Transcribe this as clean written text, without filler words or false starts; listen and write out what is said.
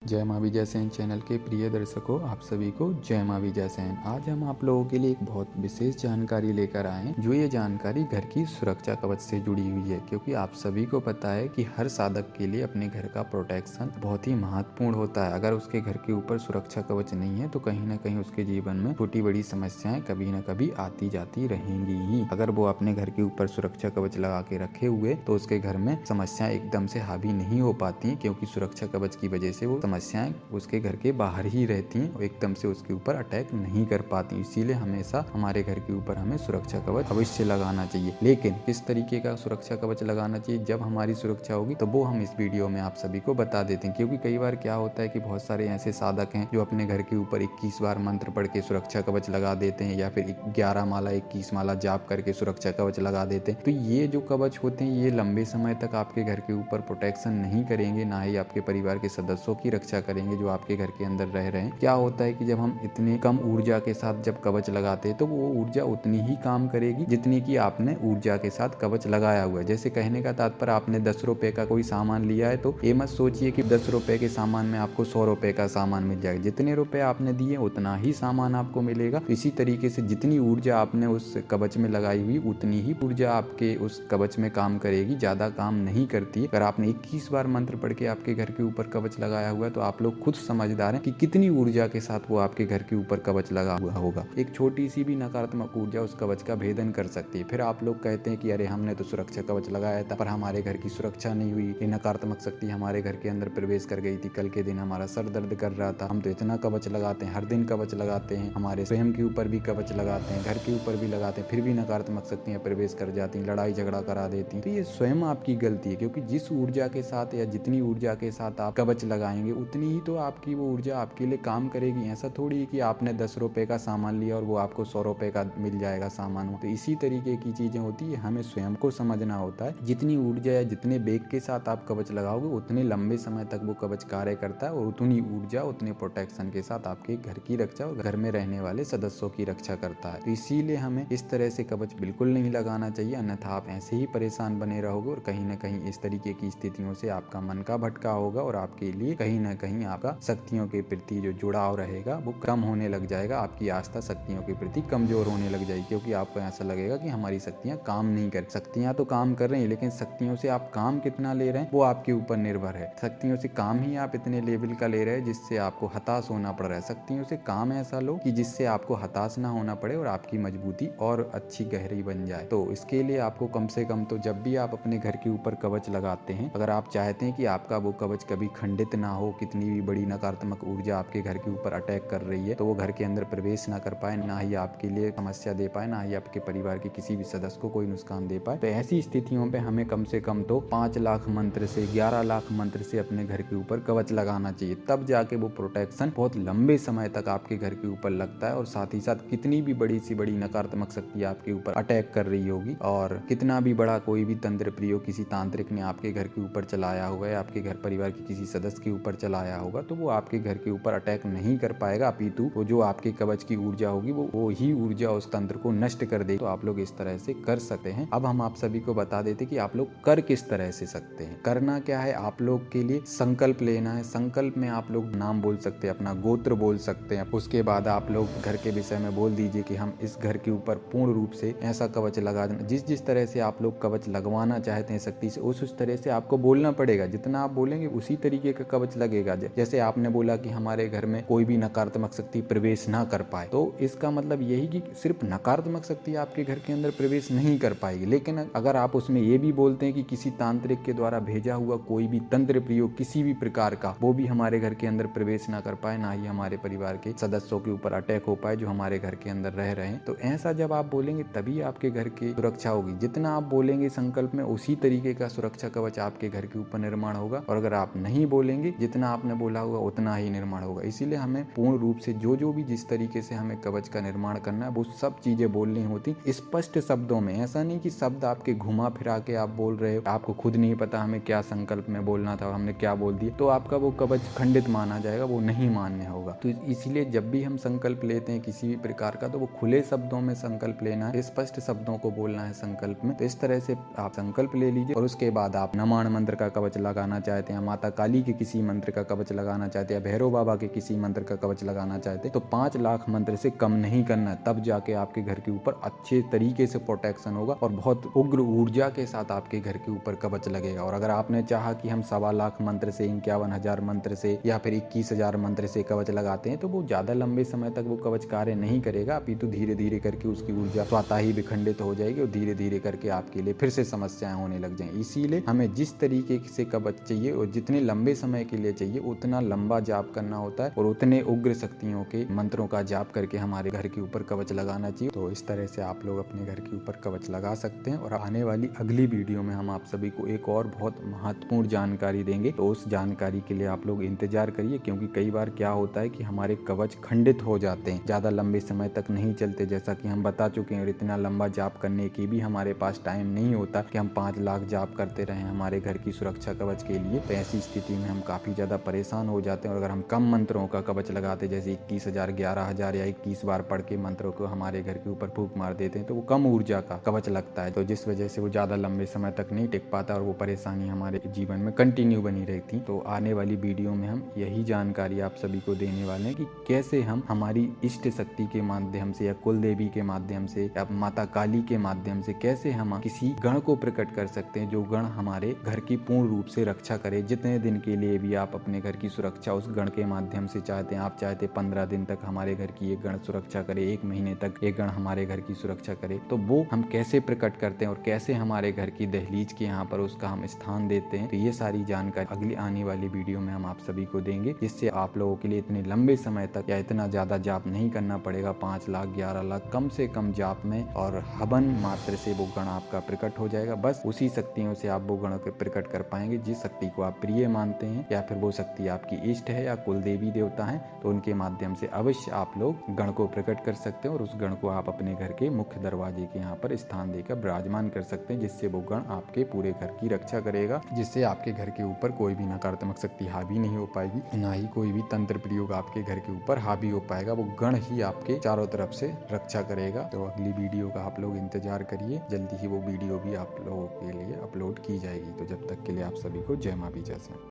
जय माँ विजय सेन चैनल के प्रिय दर्शकों, आप सभी को जय माँ विजय सेन। आज हम आप लोगों के लिए एक बहुत विशेष जानकारी लेकर आए हैं, जो ये जानकारी घर की सुरक्षा कवच से जुड़ी हुई है। क्योंकि आप सभी को पता है कि हर साधक के लिए अपने घर का प्रोटेक्शन बहुत ही महत्वपूर्ण होता है। अगर उसके घर के ऊपर सुरक्षा कवच नहीं है तो कहीं ना कहीं उसके जीवन में छोटी बड़ी समस्याएं कभी न कभी आती जाती रहेंगी ही। अगर वो अपने घर के ऊपर सुरक्षा कवच लगा के रखे हुए तो उसके घर में समस्याएं एकदम से हावी नहीं हो पाती, क्योंकि सुरक्षा कवच की वजह से वो समस्याएं उसके घर के बाहर ही रहती हैं और एकदम से उसके ऊपर अटैक नहीं कर पाती। इसीलिए हमेशा हमारे घर के ऊपर हमें सुरक्षा कवच अवश्य लगाना चाहिए। लेकिन किस तरीके का सुरक्षा कवच लगाना चाहिए, जब हमारी सुरक्षा होगी तो वो हम इस वीडियो में आप सभी को बता देते हैं। क्योंकि कई बार क्या होता है कि बहुत सारे ऐसे साधक हैं जो अपने घर के ऊपर 21 बार मंत्र पढ़ के सुरक्षा कवच लगा देते हैं, या फिर 11 माला 21 माला जाप करके सुरक्षा कवच लगा देते हैं। तो ये जो कवच होते हैं ये लंबे समय तक आपके घर के ऊपर प्रोटेक्शन नहीं करेंगे, ना ही आपके परिवार के सदस्यों की रक्षा करेंगे जो आपके घर के अंदर रह रहे हैं। क्या होता है कि जब हम इतने कम ऊर्जा के साथ जब कवच लगाते हैं तो वो ऊर्जा उतनी ही काम करेगी जितनी की आपने ऊर्जा के साथ कवच लगाया हुआ है। जैसे कहने का तात्पर्य, आपने 10 रुपए का कोई सामान लिया है तो ये मत सोचिए कि 10 रुपए के सामान में आपको 100 रुपए का सामान मिल जाएगा। जितने रुपए आपने दिए उतना ही सामान आपको मिलेगा। इसी तरीके से जितनी ऊर्जा आपने उस कवच में लगाई हुई उतनी ही ऊर्जा आपके उस कवच में काम करेगी, ज्यादा काम नहीं करती। अगर आपने 21 बार मंत्र पढ़ के आपके घर के ऊपर कवच लगाया हुआ है तो आप लोग खुद समझदार हैं कि कितनी ऊर्जा के साथ वो आपके घर के ऊपर कवच लगा हुआ होगा। एक छोटी सी भी नकारात्मक ऊर्जा उस कवच का भेदन कर सकती है। फिर आप लोग कहते हैं कि अरे हमने तो सुरक्षा कवच लगाया था पर हमारे घर की सुरक्षा नहीं हुई, ये नकारात्मक शक्ति हमारे घर के अंदर प्रवेश कर गई थी। कल के दिन हमारा सर दर्द कर रहा था, हम तो इतना कवच लगाते हैं, हर दिन कवच लगाते हैं, हमारे स्वयं के ऊपर भी कवच लगाते हैं, घर के ऊपर भी लगाते हैं, फिर भी नकारात्मक शक्तियां प्रवेश कर जाती हैं, लड़ाई झगड़ा करा देती हैं। तो ये स्वयं आपकी गलती है, क्योंकि जिस ऊर्जा के साथ या जितनी ऊर्जा के साथ आप कवच लगाएंगे उतनी ही तो आपकी वो ऊर्जा आपके लिए काम करेगी। ऐसा थोड़ी है कि आपने 10 रुपए का सामान लिया और वो आपको 100 रुपए का मिल जाएगा सामान। तो इसी तरीके की चीजें होती है, हमें स्वयं को समझना होता है। जितनी ऊर्जा या जितने वेग के साथ आप कवच लगाओगे उतने लंबे समय तक वो कवच कार्य करता है और उतनी ऊर्जा उतने प्रोटेक्शन के साथ आपके घर की रक्षा और घर में रहने वाले सदस्यों की रक्षा करता है। तो इसीलिए हमें इस तरह से कवच बिल्कुल नहीं लगाना चाहिए, अन्यथा आप ऐसे ही परेशान बने रहोगे और कहीं ना कहीं इस तरीके की स्थितियों से आपका मन का भटका होगा और आपके लिए कहीं ना कहीं आपका शक्तियों के प्रति जो जुड़ाव रहेगा वो कम होने लग जाएगा। आपकी आस्था शक्तियों के प्रति कमजोर होने लग जाएगी, क्योंकि आपको ऐसा लगेगा कि हमारी शक्तियां काम नहीं कर, शक्तियां तो काम कर रही हैं लेकिन शक्तियों से आप काम कितना ले रहे हैं वो आपके ऊपर निर्भर है। शक्तियों से काम ही आप इतने लेवल का ले रहे हैं जिससे आपको हताश होना पड़ रहा है। शक्तियों से काम ऐसा लो कि जिससे आपको हताश ना होना पड़े और आपकी मजबूती और अच्छी गहरी बन जाए। तो इसके लिए आपको कम से कम तो जब भी आप अपने घर के ऊपर कवच लगाते हैं, अगर आप चाहते हैं कि आपका वो कवच कभी खंडित ना हो, कितनी भी बड़ी नकारात्मक ऊर्जा आपके घर के ऊपर अटैक कर रही है तो वो घर के अंदर प्रवेश ना कर पाए, ना ही आपके लिए समस्या दे पाए, ना ही आपके परिवार के किसी भी सदस्य को कोई नुकसान दे पाए, तो ऐसी स्थितियों पे हमें कम से कम तो 5 लाख मंत्र से 11 लाख मंत्र से अपने घर के ऊपर कवच लगाना चाहिए। तब जाके वो प्रोटेक्शन बहुत लंबे समय तक आपके घर के ऊपर लगता है और साथ ही साथ कितनी भी बड़ी सी बड़ी नकारात्मक शक्ति आपके ऊपर अटैक कर रही होगी और कितना भी बड़ा कोई भी तंत्र प्रयोग किसी तांत्रिक ने आपके घर के ऊपर चलाया हुआ है, आपके घर परिवार के किसी सदस्य के ऊपर चलाया होगा, तो वो आपके घर के ऊपर अटैक नहीं कर पाएगा। अपितु वो जो आपके कवच की ऊर्जा होगी वो ही ऊर्जा उस तंत्र को नष्ट कर देगी। तो आप लोग इस तरह से कर सकते हैं। अब हम आप सभी को बता देते कि आप लोग कर किस तरह से सकते हैं। करना क्या है, आप लोग के लिए संकल्प लेना है। संकल्प में आप लोग नाम बोल सकते हैं, अपना गोत्र बोल सकते हैं। उसके बाद आप लोग घर के विषय में बोल दीजिए कि हम इस घर के ऊपर पूर्ण रूप से ऐसा कवच लगा देना। जिस तरह से आप लोग कवच लगवाना चाहते हैं शक्ति से, उस तरह से आपको बोलना पड़ेगा। जितना आप बोलेंगे उसी तरीके का कवच लगेगा। जैसे आपने बोला कि हमारे घर में कोई भी नकारात्मक शक्ति प्रवेश ना कर पाए, तो इसका मतलब यही कि सिर्फ नकारात्मक शक्ति आपके घर के अंदर प्रवेश नहीं कर पाएगी। लेकिन अगर आप उसमें ये भी बोलते हैं कि किसी तांत्रिक के द्वारा भेजा हुआ कोई भी तंत्र प्रयोग किसी भी प्रकार का वो भी हमारे घर के अंदर प्रवेश ना कर पाए, ना ही हमारे परिवार के सदस्यों के ऊपर अटैक हो पाए जो हमारे घर के अंदर रह रहे हैं, तो ऐसा जब आप बोलेंगे तभी आपके घर की सुरक्षा होगी। जितना आप बोलेंगे संकल्प में उसी तरीके का सुरक्षा कवच आपके घर के ऊपर निर्माण होगा, और अगर आप नहीं बोलेंगे जितना आपने बोला होगा उतना ही निर्माण होगा। इसीलिए हमें पूर्ण रूप से जो भी जिस तरीके से हमें कवच का निर्माण करना है वो सब चीजें बोलनी होती स्पष्ट शब्दों में। ऐसा नहीं कि शब्द आपके घुमा फिरा के आप बोल रहे हो, आपको खुद नहीं पता हमें क्या संकल्प में बोलना था, हमने क्या बोल दिया, तो आपका वो कवच खंडित माना जाएगा, वो नहीं मान्य होगा। तो इसीलिए जब भी हम संकल्प लेते हैं किसी भी प्रकार का तो वो खुले शब्दों में संकल्प लेना है, स्पष्ट शब्दों को बोलना है संकल्प में। तो इस तरह से आप संकल्प ले लीजिए और उसके बाद आप नमाण मंत्र का कवच लगाना चाहते हैं, माता काली के किसी मंत्र मंत्र का कवच लगाना चाहते हैं या भैरव बाबा के किसी मंत्र का कवच लगाना चाहते हैं तो 5 लाख मंत्र से कम नहीं करना है, तब जाके आपके घर के ऊपर अच्छे तरीके से प्रोटेक्शन होगा और बहुत उग्र ऊर्जा के साथ आपके घर के ऊपर कवच लगेगा। और अगर आपने चाहा कि हम 1.25 लाख मंत्र से, 51,000 मंत्र से या फिर 21,000 मंत्र से कवच लगाते हैं तो वो ज्यादा लंबे समय तक वो कवच कार्य नहीं करेगा, अपितु धीरे धीरे करके उसकी ऊर्जा स्वतः ही विखंडित हो जाएगी और धीरे धीरे करके आपके लिए फिर से समस्याएं होने लग जाएंगी। इसीलिए हमें जिस तरीके से कवच चाहिए और जितने लंबे समय के लिए चाहिए उतना लंबा जाप करना होता है और उतने उग्र शक्तियों के मंत्रों का जाप करके हमारे घर के ऊपर कवच लगाना चाहिए। तो इस तरह से आप लोग अपने घर के ऊपर कवच लगा सकते हैं। और आने वाली अगली वीडियो में हम आप सभी को एक और बहुत महत्वपूर्ण जानकारी देंगे, तो उस जानकारी के लिए आप लोग इंतजार करिए, क्योंकि कई बार क्या होता है कि हमारे कवच खंडित हो जाते हैं, ज्यादा लंबे समय तक नहीं चलते, जैसा कि हम बता चुके हैं। इतना लंबा जाप करने की भी हमारे पास टाइम नहीं होता कि हम 5 लाख जाप करते रहे हमारे घर की सुरक्षा कवच के लिए। तो ऐसी स्थिति में हम काफी ज्यादा परेशान हो जाते हैं। और अगर हम कम मंत्रों का कवच लगाते, जैसे 21,000, 11,000 या 21 बार पढ़ के मंत्रों को हमारे घर के ऊपर फूंक मार देते हैं, तो वो कम ऊर्जा का कवच लगता है, तो जिस वजह से वो ज्यादा लंबे समय तक नहीं टिक पाता और वो परेशानी हमारे जीवन में कंटिन्यू बनी रहती। तो आने वाली वीडियो में हम यही जानकारी आप सभी को देने वाले हैं कि कैसे हम हमारी इष्ट शक्ति के माध्यम से या कुल देवी के माध्यम से या माता काली के माध्यम से कैसे हम किसी गण को प्रकट कर सकते हैं जो गण हमारे घर की पूर्ण रूप से रक्षा करे। जितने दिन के लिए भी आप अपने घर की सुरक्षा उस गण के माध्यम से चाहते हैं, आप चाहते 15 दिन तक हमारे घर की एक गण सुरक्षा करे, 1 महीने तक एक गण हमारे घर की सुरक्षा करे, तो वो हम कैसे प्रकट करते हैं और कैसे हमारे घर की दहलीज के यहाँ पर उसका हम स्थान देते हैं। तो ये सारी जानकारी अगली आने वाली वीडियो में हम आप सभी को देंगे, जिससे आप लोगों के लिए इतने लंबे समय तक या इतना ज्यादा जाप नहीं करना पड़ेगा। 5 लाख 11 लाख कम से कम जाप में और हवन मात्र से वो गण आपका प्रकट हो जाएगा। बस उसी शक्तियों से आप वो गण को प्रकट कर पाएंगे जिस शक्ति को आप प्रिय मानते हैं, या फिर वो शक्ति आपकी इष्ट है या कुल देवी देवता है, तो उनके माध्यम से अवश्य आप लोग गण को प्रकट कर सकते हैं और उस गण को आप अपने घर के मुख्य दरवाजे के यहाँ पर स्थान देकर विराजमान कर सकते हैं, जिससे वो गण आपके पूरे घर की रक्षा करेगा, जिससे आपके घर के ऊपर कोई भी नकारात्मक शक्ति हावी नहीं हो पाएगी, ना ही कोई भी तंत्र प्रयोग आपके घर के ऊपर हावी हो पाएगा। वो गण ही आपके चारों तरफ से रक्षा करेगा। तो अगली वीडियो का आप लोग इंतजार करिए, जल्दी ही वो वीडियो भी आप लोगों के लिए अपलोड की जाएगी। तो जब तक के लिए आप सभी को जय मां बीजासन।